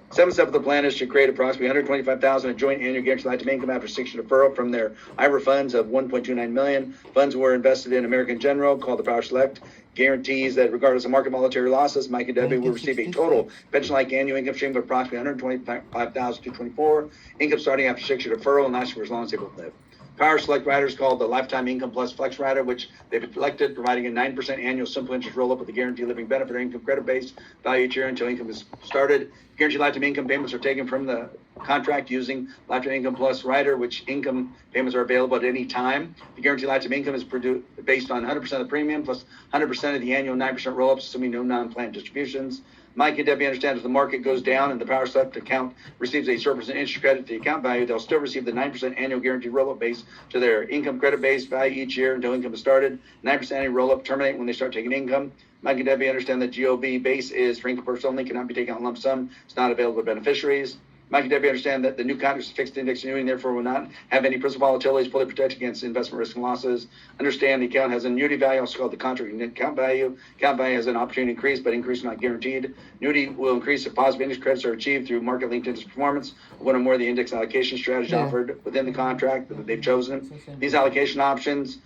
7th step of the plan is to create approximately $125,000 in joint annual guaranteed lifetime income after 6-year deferral from their IRA funds of $1.29 million. Funds were invested in American General, called the Power Select. Guarantees that regardless of market volatility losses, Mike and Debbie will receive a total pension-like annual income stream of approximately $125,224. Income starting after 6-year deferral and lasting for as long as they will live. Power Select Rider is called the Lifetime Income Plus Flex Rider, which they've elected, providing a 9% annual simple interest roll-up with a guaranteed living benefit or income credit base value each year until income is started. Guaranteed lifetime income payments are taken from the contract using lifetime income plus rider, which income payments are available at any time. The guaranteed lifetime income is based on 100% of the premium plus 100% of the annual 9% roll-ups, assuming no non-planned distributions. Mike and Debbie understand if the market goes down and the power select account receives a surplus interest credit to the account value, they'll still receive the 9% annual guaranteed roll-up base to their income credit base value each year until income is started. 9% annual roll-up terminate when they start taking income. Mike and Debbie understand that GOB base is for income purpose only, cannot be taken out in lump sum. It's not available to beneficiaries. Mike and Debbie understand that the new contract is fixed index annuity and therefore will not have any principal volatility, fully protected against investment risk and losses. Understand the account has an annuity value, also called the contract account value. Account value has an opportunity to increase, but increase is not guaranteed. Annuity will increase if positive index credits are achieved through market-linked index performance of one or more of the index allocation strategies offered within the contract that they've chosen. These allocation options,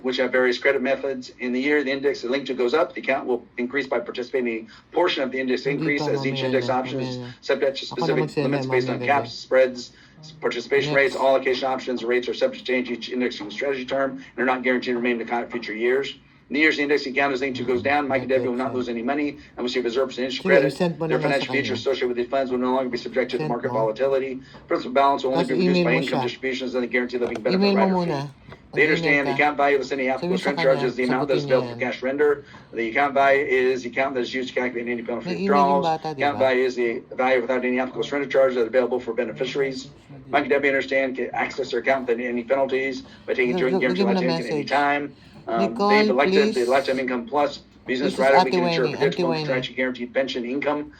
which have various credit methods, in the year the index linked to goes up, the account will increase by participating in a portion of the index increase as each index option is subject to specific limits based on caps, spreads, participation rates. All allocation options rates are subject to change each indexing strategy term and are not guaranteed to remain in the account in future years. In the years the indexing account is linked to goes down, Mike and Debbie will not lose any money and receive a 0% interest credit. Their financial future associated with these funds will no longer be subject to market volatility. Principal balance will only be reduced by income distributions and the guaranteed living benefit rider fee. They understand the account value of any applicable surrender charge is the amount that is available for cash surrender. The account value is the account that is used to calculate any penalty withdrawals. Account value is the value without any applicable surrender charge that is available for beneficiaries. Mike and Debbie understand can access their account without any penalties by taking joint guaranteed lifetime income at any time. They've elected the lifetime income plus business rider making ensure predictable contractually guaranteed pension income.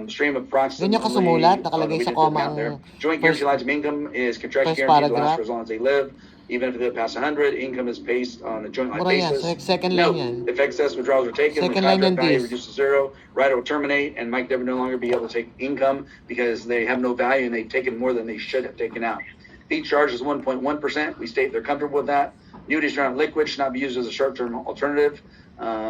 Stream of approximately nakalagay sa comma ang joint guaranteed lifetime income is contractually guaranteed to last for as long as they live. Even if they pass 100, income is based on a joint life basis. Second line yan. If excess withdrawals are taken, the contract value reduces to zero, rider will terminate, and Mike Debbie no longer be able to take income because they have no value and they've taken more than they should have taken out. Fee charge is 1.1%. We state they're comfortable with that. Annuities are not liquid, should not be used as a short-term alternative.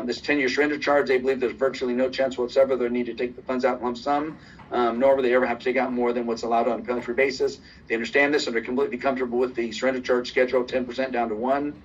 This 10-year surrender charge, they believe there's virtually no chance whatsoever they'll need to take the funds out in lump sum, nor will they ever have to take out more than what's allowed on a penalty-free basis. They understand this and are completely comfortable with the surrender charge schedule, 10% down to 1.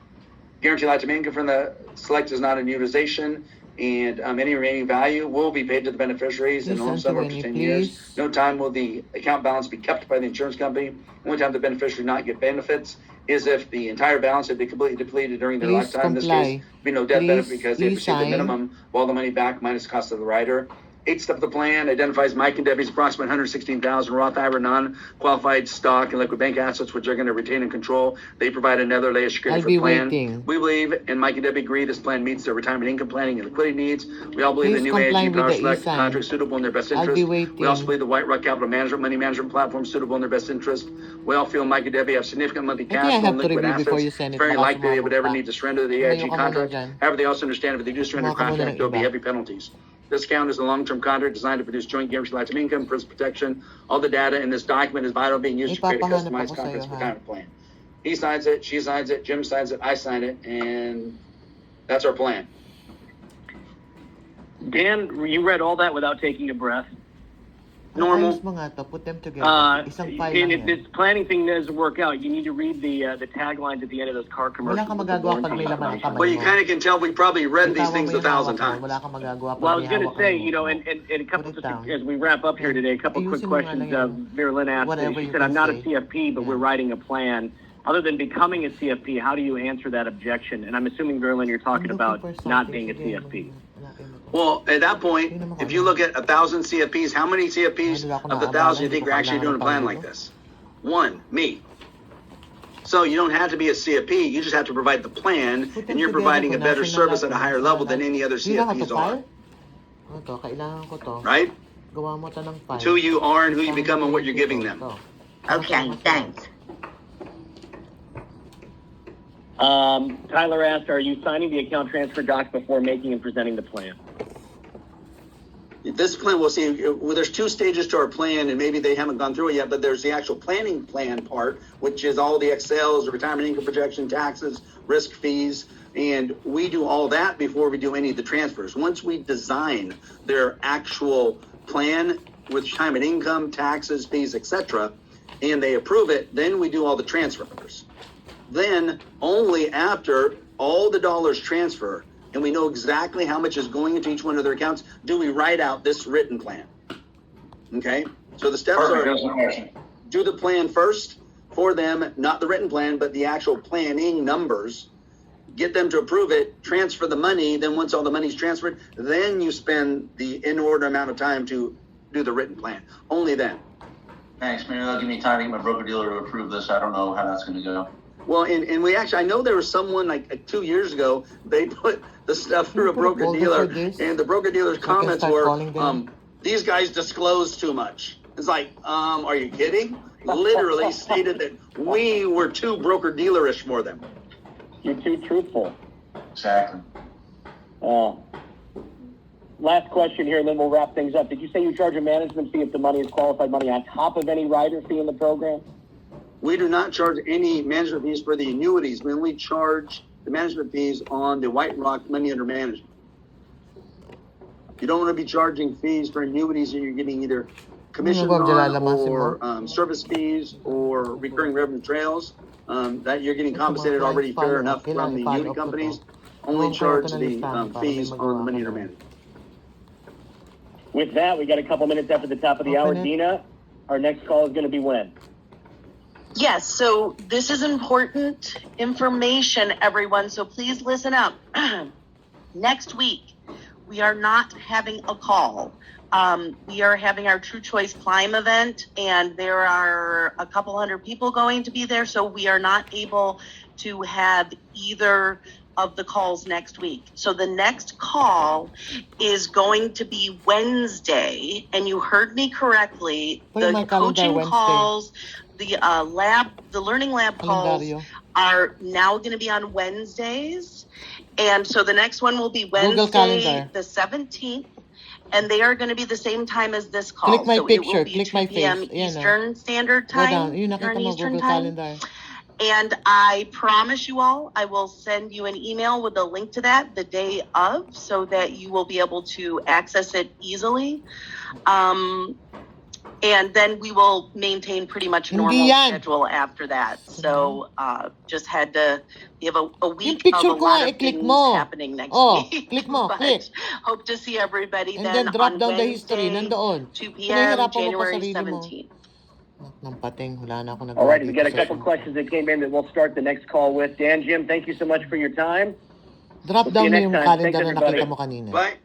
Guaranteed lifetime income from the select is not an utilization, and any remaining value will be paid to the beneficiaries in a lump sum up to 10 years. No time will the account balance be kept by the insurance company. Only time the beneficiary not get benefits is if the entire balance had been completely depleted during their lifetime. In this case, be no death benefit because they received the minimum of all the money back minus the cost of the rider. 8th step of the plan identifies Mike and Debbie's approximate 116,000 Roth IRA non-qualified stock and liquid bank assets, which they're going to retain and control. They provide another layer of security for the plan. We believe, and Mike and Debbie agree, this plan meets their retirement income planning and liquidity needs. We all believe the new AIG Power Select contract is suitable in their best interest. We also believe the White Rock Capital Management money management platform is suitable in their best interest. We all feel Mike and Debbie have significant monthly cash flow and liquid assets. It's very likely they would ever need to surrender the AIG contract. However, they also understand if they do surrender the contract, there will be heavy penalties. This account is a long-term contract designed to produce joint guaranteed lifetime income, principal protection. All the data in this document is vital, being used to create a customized comprehensive retirement plan. He signs it, she signs it, Jim signs it, I sign it, and that's our plan. Dan, you read all that without taking a breath. Normal. Put them together. Isang file And lang if this planning thing doesn't work out, you need to read the taglines at the end of those car commercials. Wala kang magagawa pag may laman ang kamay Well, you kind of can tell we probably read these things 1,000 times. Wala kang magagawa pag Well, I was may going to hawak say, ang you know, mo. and a couple, Put it just down. as we wrap up here today, a couple quick Ayusin mo nga questions. lang Vera Lynn asked me, whatever she you said, I'm can not a say. CFP, but Yeah. we're writing a plan. Other than becoming a CFP, how do you answer that objection? And I'm assuming, Vera Lynn, you're talking I'm about looking for not something. being a Sige, CFP. hanapin mo to. Well, at that point, if you look at 1,000 CFPs, how many CFPs of the 1,000 you think are actually doing a plan like this? One, me. So you don't have to be a CFP, you just have to provide the plan, and you're providing a better service at a higher level than any other Hindi na CFPs to are. file? Ito, kailangan ko to. Right? Gawa mo to ng file. It's who you are and who you become and what you're giving them. Okay, thanks. Tyler asked, are you signing the account transfer docs before making and presenting the plan? This plan, we'll see, well, there's 2 stages to our plan, and maybe they haven't gone through it yet, but there's the actual planning plan part, which is all the Excels, the retirement income projection, taxes, risk fees, and we do all that before we do any of the transfers. Once we design their actual plan with retirement income, taxes, fees, etc., and they approve it, then we do all the transfers. Then, only after all the dollars transfer, and we know exactly how much is going into each one of their accounts, do we write out this written plan. Okay? So the steps Perfect, are that's the question. do the plan first for them, not the written plan, but the actual planning numbers. Get them to approve it, transfer the money. Then once all the money's transferred, then you spend the inordinate amount of time to do the written plan. Only then. Thanks. Maybe that'll give me time to get my broker dealer to approve this. I don't know how that's going to go. Well, and we actually, I know there was someone like 2 years ago, they put the stuff through a Can you put a broker folder dealer, for this? and the broker dealer's So I can comments start were, calling them? these guys disclose too much. It's like, are you kidding? Literally stated that we were too broker dealerish for them. You're too truthful. Exactly. Last question here, and then we'll wrap things up. Did you say you charge a management fee if the money is qualified money on top of any rider fee in the program? We do not charge any management fees for the annuities. We only charge the management fees on the White Rock money under management. You don't want to be charging fees for annuities that you're getting either commission Ano ba, on lalamasin or mo? service fees or recurring revenue trails that you're getting Ito, compensated mga already clients fair follow enough up. Kailangan from the i-follow annuity up ko to. companies. Only Gawin ko charge ito ng the listahan para fees may on the magawa money ka under na. management. With that, we got a couple minutes after the top of the hour. Open it. Dina, our next call is going to be when? Yes, so this is important information, everyone, so please listen up. Next week, we are not having a call. We are having our TruChoice Climb event, and there are a couple hundred people going to be there, so we are not able to have either of the calls next week. So the next call is going to be Wednesday, and you heard me correctly. Put in my The calendar, coaching Wednesday. calls, the learning lab calls Kalendaryo. are now going to be on Wednesdays. And so the next one will be Google Wednesday, Calendar. the 17th. And they are going to be the same time as this call. Click my so picture, it will be click 2 my p.m. face. Ayan, Eastern Standard Go down. Time. Yun, Here nakita in mo, Eastern Google Time. Calendar. And I promise you all, I will send you an email with a link to that the day of so that you will be able to access it easily. And then we will maintain pretty much Hindi normal yan. schedule after that. So just had to give a Yung week of a picture ko lot nga, of i-click things mo. happening next Oh, week. click mo, But click. hope to see everybody And then then drop on down the history. Wednesday, Nandoon. 2 p.m., Pinahirapan mo pa January sarili mo. 17th. Nang pating, wala na ako nagawa All right, we dito got a sa couple Zoom. questions that came in that we'll start the next call with. Dan, Jim, thank you so much for your time. Drop We'll see down you mo next yung time. calendar Thanks, na everybody. nakita mo kanina. Bye.